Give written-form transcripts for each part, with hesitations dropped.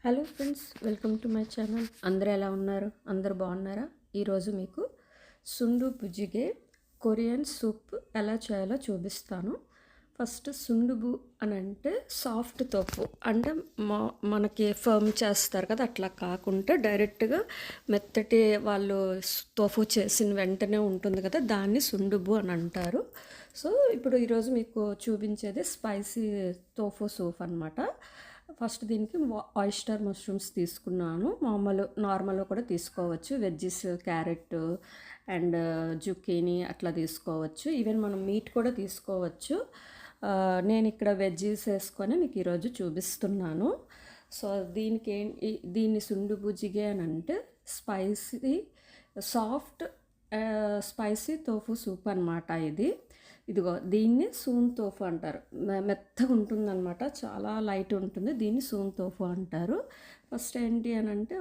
Hello friends, welcome to my channel. అందరూ ఎలా ఉన్నారు? అందరూ బాగున్నారా? ఈరోజు మీకు సుండు బుజిగే కొరియన్ సూప్ ఎలా చేయాలో చూపిస్తాను. ఫస్ట్ సుండుబు అని అంటే సాఫ్ట్ తోఫు అంటే మనకి ఫర్మ్ చేస్తారు కదా, అట్లా కాకుండా డైరెక్ట్గా మెత్తటి వాళ్ళు తోఫు చేసిన వెంటనే ఉంటుంది కదా, దాన్ని సుండుబు అని అంటారు. సో ఇప్పుడు ఈరోజు మీకు చూపించేది స్పైసీ తోఫు సూప్ అనమాట. ఫస్ట్ దీనికి ఆయిస్టర్ మష్రూమ్స్ తీసుకున్నాను. నార్మల్గా కూడా తీసుకోవచ్చు. వెజ్జెస్, క్యారెట్ అండ్ జుకీనీ అట్లా తీసుకోవచ్చు. ఈవెన్ మనం మీట్ కూడా తీసుకోవచ్చు. నేను ఇక్కడ వెజ్జెస్ వేసుకొని మీకు ఈరోజు చూపిస్తున్నాను. సో దీన్ని సుండు బుజిగే అని అంటే spicy soft spicy tofu soup అనమాట. ఇదిగో దీన్ని సూన్ తోఫు అంటారు. మెత్తగా ఉంటుందన్నమాట, చాలా లైట్ ఉంటుంది. దీన్ని సూన్ తోఫు అంటారు. ఫస్ట్ ఏంటి అని అంటే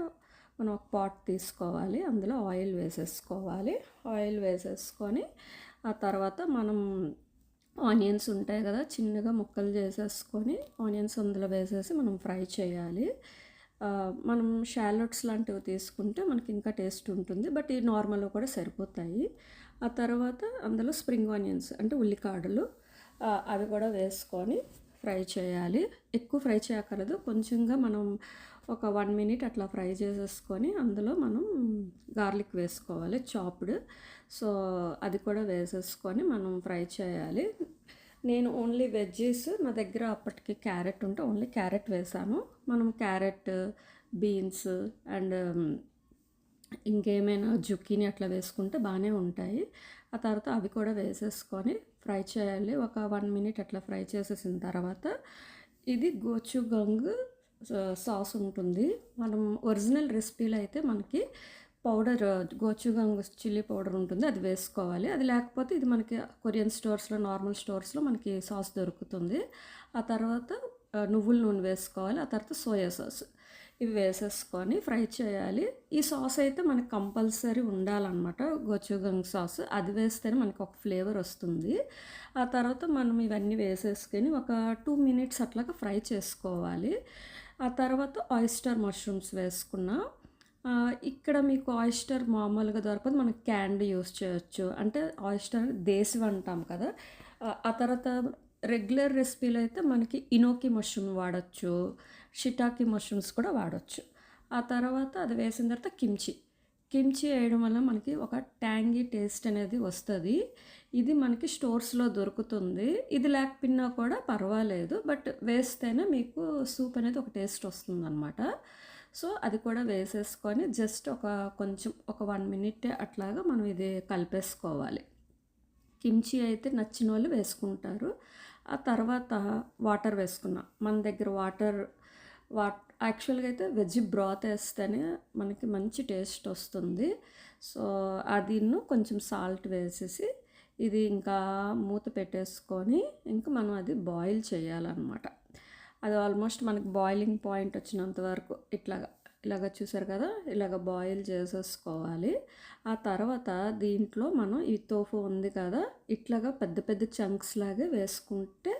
మనం ఒక పాట్ తీసుకోవాలి, అందులో ఆయిల్ వేసేసుకోవాలి. ఆయిల్ వేసేసుకొని ఆ తర్వాత మనం ఆనియన్స్ ఉంటాయి కదా, చిన్నగా ముక్కలు చేసేసుకొని ఆనియన్స్ అందులో వేసేసి మనం ఫ్రై చేయాలి. మనం షాలోట్స్ లాంటివి తీసుకుంటే మనకి ఇంకా టేస్ట్ ఉంటుంది, బట్ ఈ నార్మల్గా కూడా సరిపోతాయి. ఆ తర్వాత అందులో స్ప్రింగ్ ఆనియన్స్ అంటే ఉల్లికాడలు అవి కూడా వేసుకొని ఫ్రై చేయాలి. ఎక్కువ ఫ్రై చేయక్కర్లేదు, కొంచెంగా మనం ఒక 1 మినిట్ అట్లా ఫ్రై చేసేసుకొని అందులో మనం గార్లిక్ వేసుకోవాలి, చాప్డ్. సో అది కూడా వేసేసుకొని మనం ఫ్రై చేయాలి. నేను ఓన్లీ వెజ్జెస్, నా దగ్గర అప్పటికి క్యారెట్ ఉంటే ఓన్లీ క్యారెట్ వేసాను. మనం క్యారెట్, బీన్స్ అండ్ ఇంకేమైనా జుకీని అట్లా వేసుకుంటే బాగానే ఉంటాయి. ఆ తర్వాత అవి కూడా వేసేసుకొని ఫ్రై చేయాలి. ఒక 1 మినిట్ అట్లా ఫ్రై చేసేసిన తర్వాత ఇది గోచుగంగ్ సాస్ ఉంటుంది. మనం ఒరిజినల్ రెసిపీలో అయితే మనకి పౌడర్ గోచుగంగ్ చిల్లీ పౌడర్ ఉంటుంది, అది వేసుకోవాలి. అది లేకపోతే ఇది మనకి కొరియన్ స్టోర్స్లో, నార్మల్ స్టోర్స్లో మనకి సాస్ దొరుకుతుంది. ఆ తర్వాత నువ్వుల నూనె వేసుకోవాలి. ఆ తర్వాత సోయా సాస్ ఇవి వేసేసుకొని ఫ్రై చేయాలి. ఈ సాస్ అయితే మనకి కంపల్సరీ ఉండాలన్నమాట, గోచుగంగ్ సాస్. అది వేస్తేనే మనకి ఒక ఫ్లేవర్ వస్తుంది. ఆ తర్వాత మనం ఇవన్నీ వేసేసుకొని ఒక 2 మినిట్స్ అట్లాగా ఫ్రై చేసుకోవాలి. ఆ తర్వాత ఆయిస్టర్ మష్రూమ్స్ వేసుకున్న. ఇక్కడ మీకు ఆయిస్టర్ మామూలుగా దొరకదు, మనకి క్యాండీ యూస్ చేయొచ్చు. అంటే ఆయిస్టర్ దేశీ అంటాం కదా. ఆ తర్వాత రెగ్యులర్ రెసిపీలో అయితే మనకి ఇనోకి మష్రూమ్ వాడచ్చు, షిటాకి మష్రూమ్స్ కూడా వాడచ్చు. ఆ తర్వాత అది వేసిన తర్వాత కిమ్చి వేయడం వల్ల మనకి ఒక ట్యాంగీ టేస్ట్ అనేది వస్తుంది. ఇది మనకి స్టోర్స్లో దొరుకుతుంది. ఇది లేకపోయినా కూడా పర్వాలేదు, బట్ వేస్తేనే మీకు సూప్ అనేది ఒక టేస్ట్ వస్తుంది అనమాట. సో అది కూడా వేసేసుకొని జస్ట్ కొంచెం ఒక 1 మినిట్ అట్లాగా మనం ఇది కలిపేసుకోవాలి. కిమ్చి అయితే నచ్చిన వాళ్ళు వేసుకుంటారు. ఆ తర్వాత వాటర్ వేసుకున్నాం. మన దగ్గర యాక్చువల్గా అయితే వెజ్ బ్రాత్ వేస్తేనే మనకి మంచి టేస్ట్ వస్తుంది. సో అదిను కొంచెం సాల్ట్ వేసేసి ఇది ఇంకా మూత పెట్టేసుకొని ఇంకా మనం అది బాయిల్ చేయాలన్నమాట. అది ఆల్మోస్ట్ మనకి బాయిలింగ్ పాయింట్ వచ్చినంత వరకు ఇలాగ చూసారు కదా, ఇలాగ బాయిల్ చేసేసుకోవాలి. ఆ తర్వాత దీంట్లో మనం ఈ తోఫు ఉంది కదా, ఇట్లాగా పెద్ద పెద్ద చంక్స్ లాగా వేసుకుంటే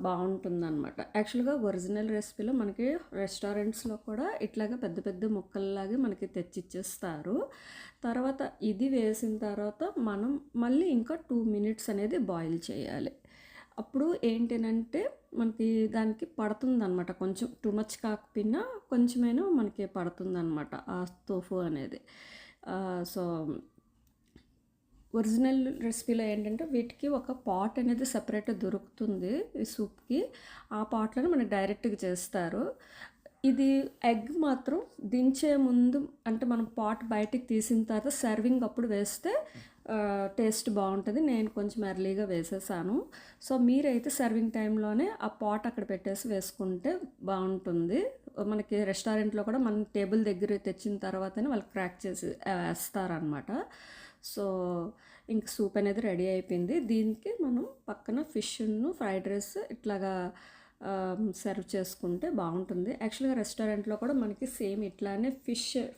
బాగుంటుందన్నమాట. యాక్చువల్గా ఒరిజినల్ రెసిపీలో మనకి రెస్టారెంట్స్లో కూడా ఇట్లాగా పెద్ద పెద్ద ముక్కల్లాగే మనకి తెచ్చిచ్చేస్తారు. తర్వాత ఇది వేసిన తర్వాత మనం మళ్ళీ ఇంకా 2 మినిట్స్ అనేది బాయిల్ చేయాలి. అప్పుడు ఏంటంటే మనకి దానికి పడుతుందన్నమాట, కొంచెం టూ మచ్ కాకపోయినా కొంచెమైనా మనకి పడుతుందన్నమాట ఆ తోఫు అనేది. సో ఒరిజినల్ రెసిపీలో ఏంటంటే వీటికి ఒక పాట్ అనేది సపరేట్గా దొరుకుతుంది ఈ సూప్కి. ఆ పాట్లోనే మనకి డైరెక్ట్గా చేస్తారు. ఇది ఎగ్ మాత్రం దించే ముందు అంటే మనం పాట్ బయటికి తీసిన తర్వాత సర్వింగ్ అప్పుడు వేస్తే టేస్ట్ బాగుంటుంది. నేను కొంచెం ఎర్లీగా వేసేసాను. సో మీరైతే సర్వింగ్ టైంలోనే ఆ పాట్ అక్కడ పెట్టేసి వేసుకుంటే బాగుంటుంది. మనకి రెస్టారెంట్లో కూడా మన టేబుల్ దగ్గర తెచ్చిన తర్వాతనే వాళ్ళు క్రాక్ చేసి వేస్తారనమాట. సో ఇంక సూప్ అనేది రెడీ అయిపోయింది. దీనికి మనం పక్కన ఫిష్ను ఫ్రైడ్ రైస్ ఇట్లాగా సర్వ్ చేసుకుంటే బాగుంటుంది. యాక్చువల్గా రెస్టారెంట్లో కూడా మనకి సేమ్ ఇట్లానే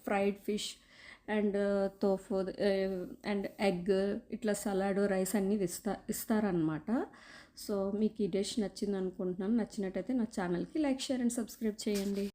fried fish and tofu and egg ఇట్లా సలాడ్, రైస్ అన్నీ ఇస్తారనమాట. సో మీకు ఈ డిష్ నచ్చింది అనుకుంటున్నాను. నచ్చినట్టయితే నా ఛానల్కి లైక్, షేర్ అండ్ సబ్స్క్రైబ్ చేయండి.